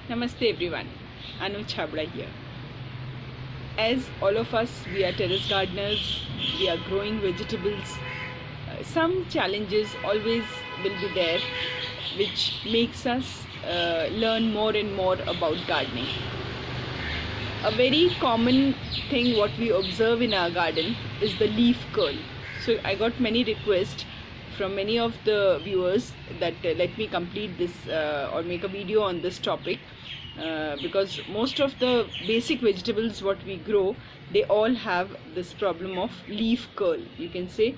Namaste everyone, Anu Chabda here. As all of us, we are terrace gardeners, we are growing vegetables. Some challenges always will be there which makes us learn more and more about gardening. A very common thing what we observe in our garden is the leaf curl. So I got many requests from many of the viewers that let me complete this or make a video on this topic because most of the basic vegetables what we grow, they all have this problem of leaf curl. You can say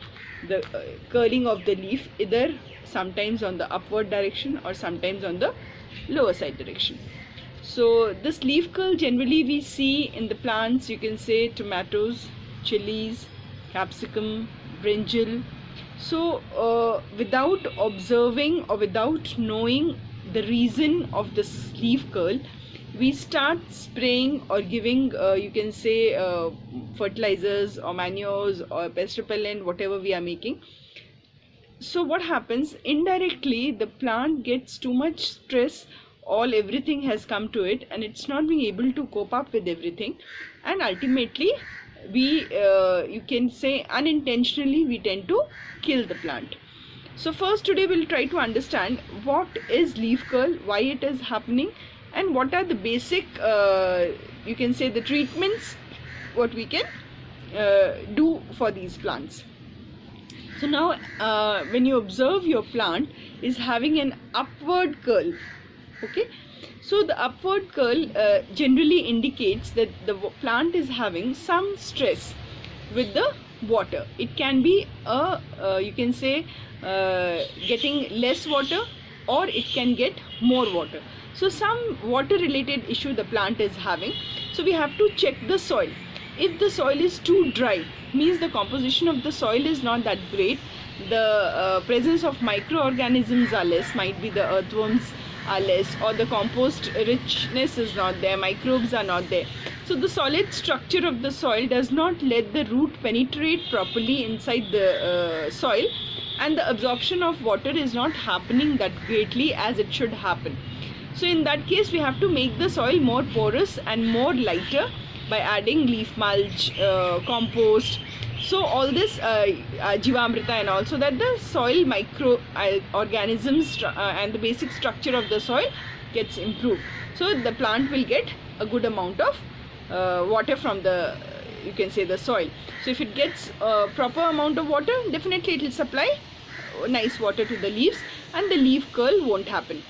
the curling of the leaf, either sometimes on the upward direction or sometimes on the lower side direction. So this leaf curl generally we see in the plants, you can say tomatoes, chilies, capsicum, brinjal. So without observing or without knowing the reason of this leaf curl, we start spraying or giving you can say fertilizers or manures or pest repellent, whatever we are making. So what happens, indirectly the plant gets too much stress, everything has come to it and it's not being able to cope up with everything, and ultimately we you can say unintentionally we tend to kill the plant. So first, today we'll try to understand what is leaf curl, why it is happening, and what are the basic you can say the treatments what we can do for these plants. So now when you observe your plant is having an upward curl, okay, so the upward curl generally indicates that the plant is having some stress with the water. It can be a you can say getting less water, or it can get more water. So some water related issue the plant is having. So we have to check the soil. If the soil is too dry, means the composition of the soil is not that great, the presence of microorganisms are less, might be the earthworms are less, or the compost richness is not there, microbes are not there. So the solid structure of the soil does not let the root penetrate properly inside the soil, and the absorption of water is not happening that greatly as it should happen. So in that case we have to make the soil more porous and more lighter by adding leaf mulch, compost, so all this Jivamrita and all, so that the soil micro organisms and the basic structure of the soil gets improved. So the plant will get a good amount of water from the you can say the soil. So if it gets proper amount of water, definitely it will supply nice water to the leaves and the leaf curl won't happen.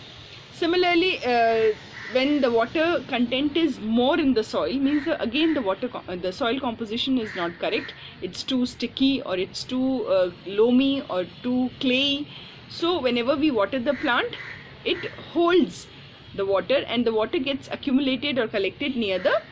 Similarly, when the water content is more in the soil, means again the soil composition is not correct. It's too sticky, or it's too loamy, or too clayey. So whenever we water the plant, it holds the water and the water gets accumulated or collected near the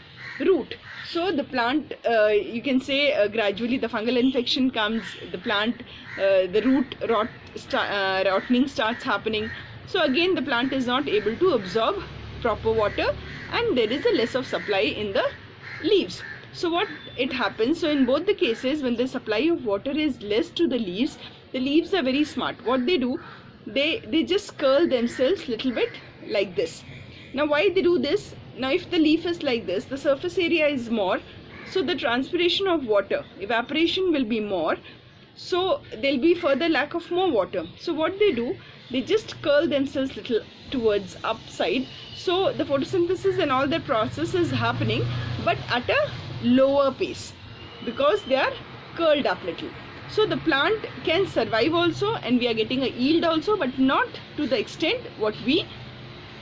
root. So the plant you can say gradually the fungal infection comes, the plant the root rotting starts happening. So again the plant is not able to absorb proper water and there is a less of supply in the leaves. So what it happens, so in both the cases when the supply of water is less to the leaves are very smart. What they do, they just curl themselves little bit like this. Now why they do this? Now if the leaf is like this, the surface area is more, so the transpiration of water, evaporation will be more, so there will be further lack of more water. So what they do, they just curl themselves little towards upside, so the photosynthesis and all that process is happening but at a lower pace because they are curled up little. So the plant can survive also and we are getting a yield also, but not to the extent what we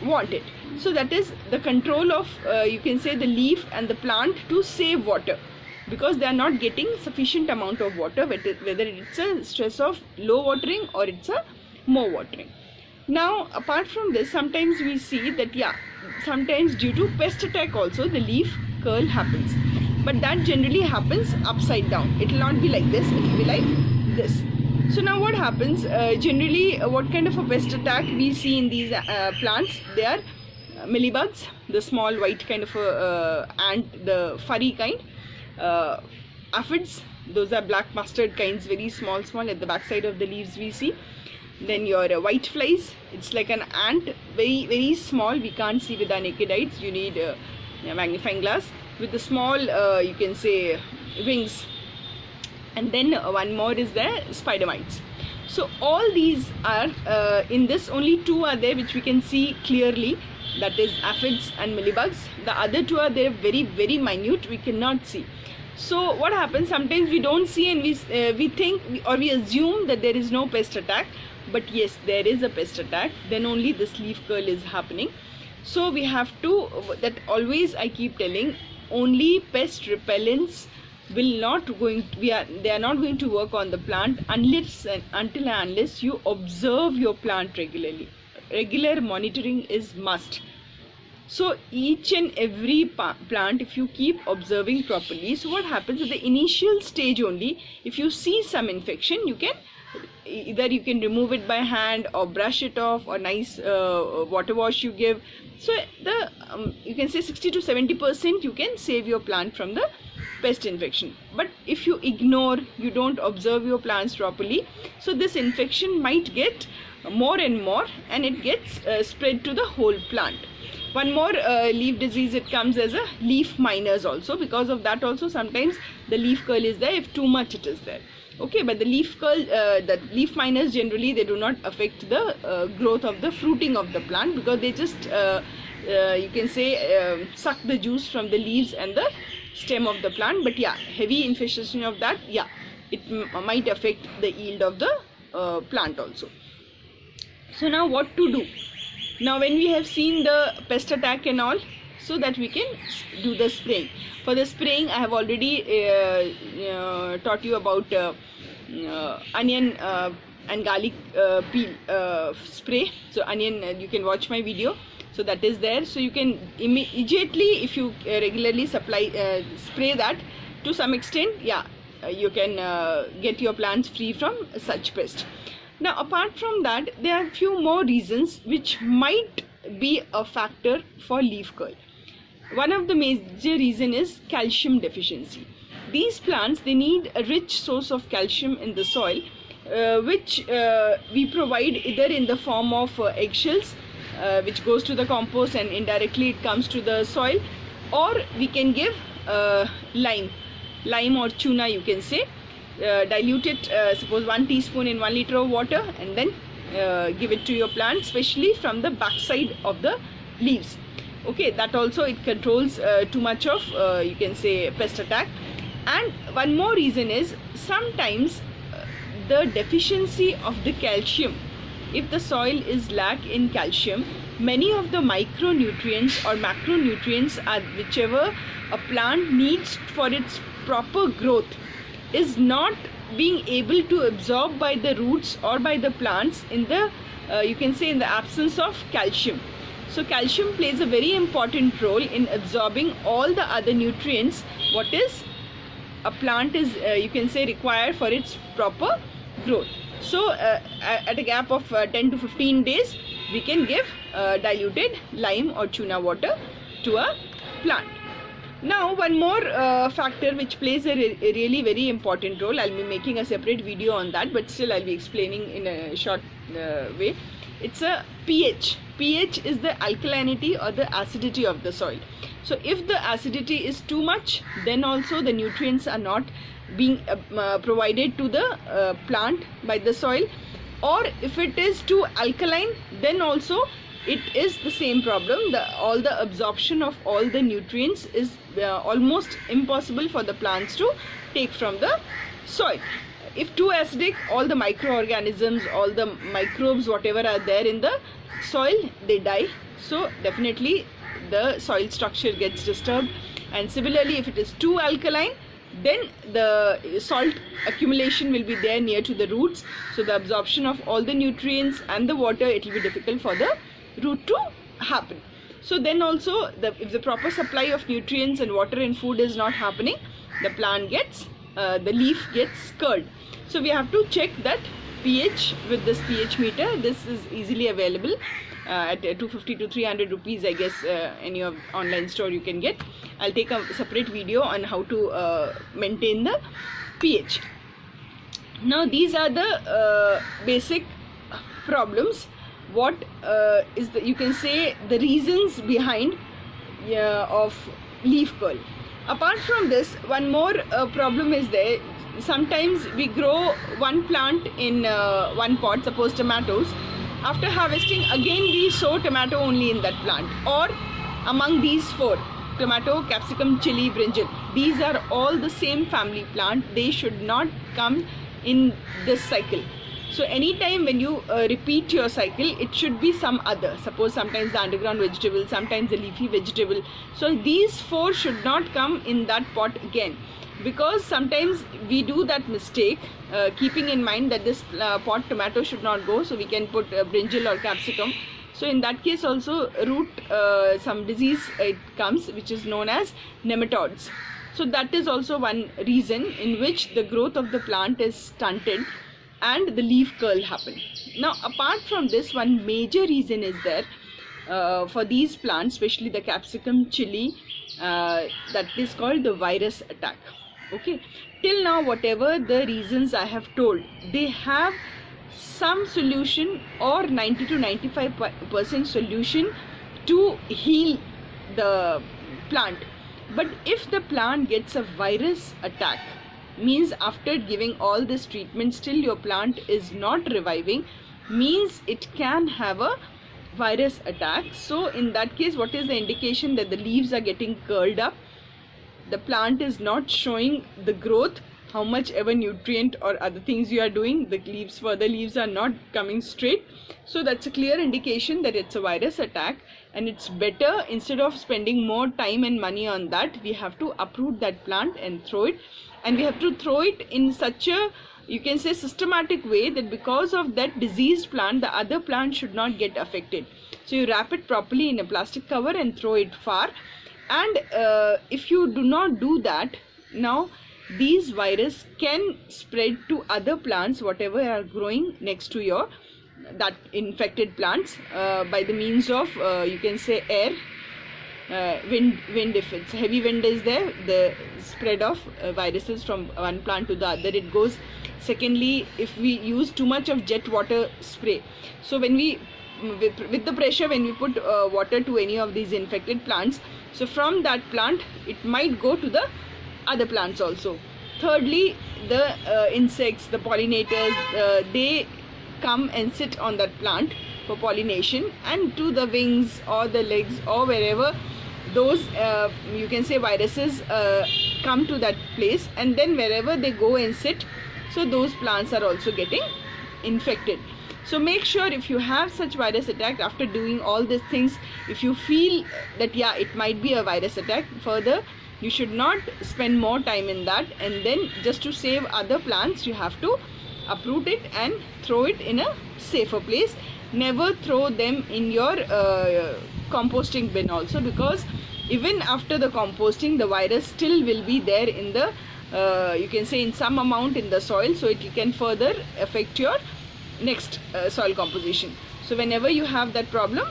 want it. So that is the control of you can say the leaf and the plant to save water, because they are not getting sufficient amount of water, whether it's a stress of low watering or it's a more watering. Now apart from this, sometimes we see that sometimes due to pest attack also the leaf curl happens, but that generally happens upside down. It will not be like this, it will be like this. So now what happens, generally what kind of a pest attack we see in these plants? They are mealybugs, the small white kind of ant, the furry kind, aphids, those are black mustard kinds, very small at the back side of the leaves we see. Then your white flies, it's like an ant, very very small, we can't see with our naked eyes, you need a magnifying glass, with the small you can say wings. And then one more is the spider mites. So all these are in this, only two are there which we can see clearly, that is aphids and mealybugs. The other two are there very very minute, we cannot see. So what happens, sometimes we don't see and we think or we assume that there is no pest attack, but yes, there is a pest attack, then only this leaf curl is happening. So we have to, that always I keep telling, only pest repellents will not going, they are not going to work on the plant unless you observe your plant regularly. Regular monitoring is must. So each and every plant, if you keep observing properly, so what happens at the initial stage only, if you see some infection, you can either you can remove it by hand or brush it off, or nice water wash you give. So the you can say 60 to 70% you can save your plant from the pest infection. But if you ignore, you don't observe your plants properly, so this infection might get more and more, and it gets spread to the whole plant. One more leaf disease, it comes as a leaf miners also. Because of that also, sometimes the leaf curl is there if too much it is there. Okay, but the leaf curl, the leaf miners, generally they do not affect the growth of the fruiting of the plant, because they just you can say suck the juice from the leaves and the stem of the plant. But yeah, heavy infestation of that, yeah, it might affect the yield of the plant also. So now what to do? Now when we have seen the pest attack and all, so that we can do the spraying. For the spraying, I have already taught you about onion and garlic peel spray. So onion, you can watch my video, so that is there. So you can immediately, if you regularly spray that, to some extent, yeah, you can get your plants free from such pest. Now apart from that, there are few more reasons which might be a factor for leaf curl. One of the major reason is calcium deficiency. These plants, they need a rich source of calcium in the soil, which we provide either in the form of eggshells, which goes to the compost and indirectly it comes to the soil, or we can give lime or chuna, you can say. Dilute it, suppose 1 teaspoon in 1 liter of water, and then give it to your plant, especially from the back side of the leaves. Okay, that also it controls too much of you can say pest attack. And one more reason is, sometimes the deficiency of the calcium, if the soil is lack in calcium, many of the micronutrients or macronutrients are whichever a plant needs for its proper growth is not being able to absorb by the roots or by the plants in the you can say in the absence of calcium. So calcium plays a very important role in absorbing all the other nutrients what is a plant is you can say required for its proper growth. So at a gap of 10 to 15 days we can give diluted lime or chuna water to a plant. Now one more factor which plays a really very important role, I'll be making a separate video on that, but still I'll be explaining in a short way. It's a pH. pH is the alkalinity or the acidity of the soil. So if the acidity is too much, then also the nutrients are not being provided to the plant by the soil, or if it is too alkaline, then also it is the same problem. All the absorption of all the nutrients is almost impossible for the plants to take from the soil. If too acidic, all the microorganisms, all the microbes, whatever are there in the soil, they die. So definitely the soil structure gets disturbed. And similarly, if it is too alkaline, then the salt accumulation will be there near to the roots. So the absorption of all the nutrients and the water, it will be difficult for the root to happen. So then also if the proper supply of nutrients and water and food is not happening, the plant gets the leaf gets curled. So we have to check that pH with this pH meter. This is easily available at 250 to 300 rupees, I guess. Any of online store you can get. I'll take a separate video on how to maintain the pH. Now these are the basic problems, what is the, you can say, the reasons behind of leaf curl. Apart from this, one more problem is there. Sometimes we grow one plant in one pot, suppose tomatoes. After harvesting, again we sow tomato only in that plant, or among these four, tomato, capsicum, chili, brinjal, these are all the same family plant. They should not come in this cycle. So anytime when you repeat your cycle, it should be some other. Suppose sometimes the underground vegetable, sometimes the leafy vegetable. So these four should not come in that pot again, because sometimes we do that mistake, keeping in mind that this pot tomato should not go, so we can put brinjal or capsicum. So in that case also root some disease it comes, which is known as nematodes. So that is also one reason in which the growth of the plant is stunted and the leaf curl happen. Now apart from this, one major reason is there for these plants, especially the capsicum, chili, that is called the virus attack. Okay, till now whatever the reasons I have told, they have some solution or 90 to 95% solution to heal the plant. But if the plant gets a virus attack, means after giving all this treatment still your plant is not reviving, means it can have a virus attack. So in that case, what is the indication? That the leaves are getting curled up, the plant is not showing the growth, how much ever nutrient or other things you are doing, the leaves, further leaves are not coming straight. So that's a clear indication that it's a virus attack, and it's better, instead of spending more time and money on that, we have to uproot that plant and throw it. And we have to throw it in such a, you can say, systematic way, that because of that diseased plant, the other plant should not get affected. So you wrap it properly in a plastic cover and throw it far. And if you do not do that, now these virus can spread to other plants whatever are growing next to your that infected plants by the means of you can say air, wind. If it's heavy wind is there, the spread of viruses from one plant to the other, it goes. Secondly, if we use too much of jet water spray, so when we with the pressure, when we put water to any of these infected plants, so from that plant it might go to the other plants also. Thirdly, the insects, the pollinators, they come and sit on that plant for pollination, and to the wings or the legs or wherever those you can say viruses come to that place, and then wherever they go and sit, so those plants are also getting infected. So make sure, if you have such virus attack, after doing all these things, if you feel that yeah, it might be a virus attack, further you should not spend more time in that, and then just to save other plants, you have to uproot it and throw it in a safer place. Never throw them in your composting bin also, because even after the composting, the virus still will be there in the you can say in some amount in the soil, so it can further affect your next soil composition. So whenever you have that problem,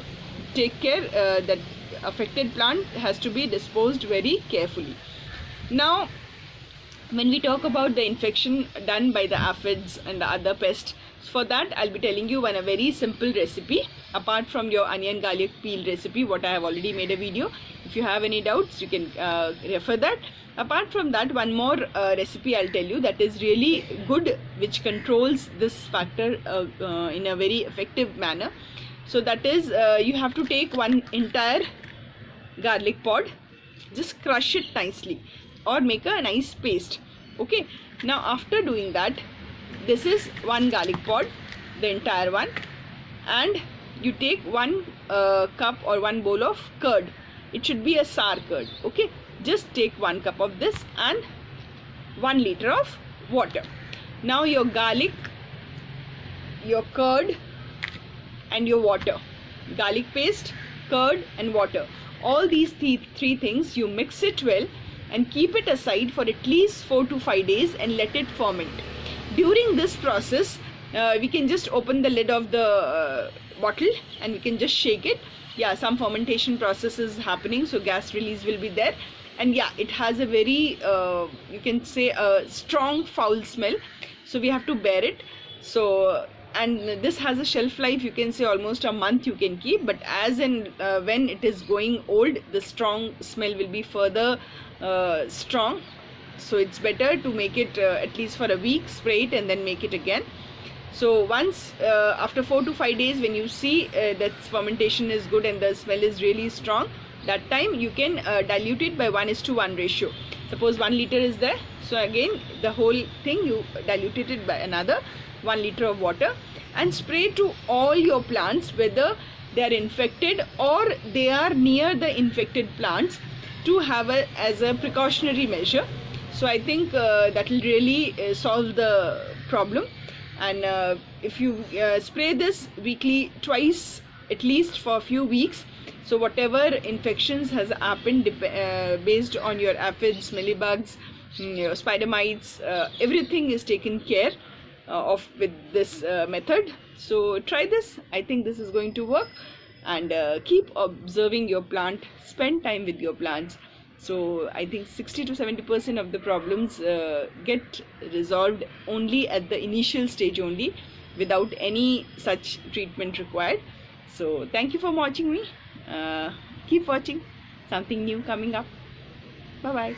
take care that affected plant has to be disposed very carefully. Now when we talk about the infection done by the aphids and the other pests, for that I'll be telling you a very simple recipe apart from your onion garlic peel recipe, what I have already made a video. If you have any doubts, you can refer that. Apart from that, one more recipe I'll tell you that is really good, which controls this factor in a very effective manner. So that is, you have to take one entire garlic pod, just crush it nicely or make a nice paste. Okay, now after doing that, this is one garlic pod, the entire one, and you take one cup or one bowl of curd. It should be a sour curd. Okay, just take 1 cup of this and 1 liter of water. Now your garlic, your curd and your water, garlic paste, curd and water, all these three things, you mix it well and keep it aside for at least 4 to 5 days and let it ferment. During this process, we can just open the lid of the bottle and we can just shake it. Yeah, some fermentation process is happening, so gas release will be there. And yeah, it has a very you can say a strong foul smell, so we have to bear it. So and this has a shelf life, you can say almost a month you can keep, but as in when it is going old, the strong smell will be further strong. So it's better to make it at least for a week, spray it and then make it again. So once after 4 to 5 days, when you see that fermentation is good and the smell is really strong, that time you can dilute it by 1:1 ratio. Suppose 1 liter is there, so again the whole thing you dilute it by another 1 liter of water and spray to all your plants, whether they are infected or they are near the infected plants, to have as a precautionary measure. So I think that will really solve the problem. And if you spray this weekly, twice at least for a few weeks, so whatever infections has happened based on your aphids, mealybugs, your spider mites, everything is taken care of with this method. So try this. I think this is going to work. And keep observing your plant, spend time with your plants. So I think 60 to 70% of the problems get resolved only at the initial stage only, without any such treatment required. So thank you for watching me. Keep watching, something new coming up. Bye bye.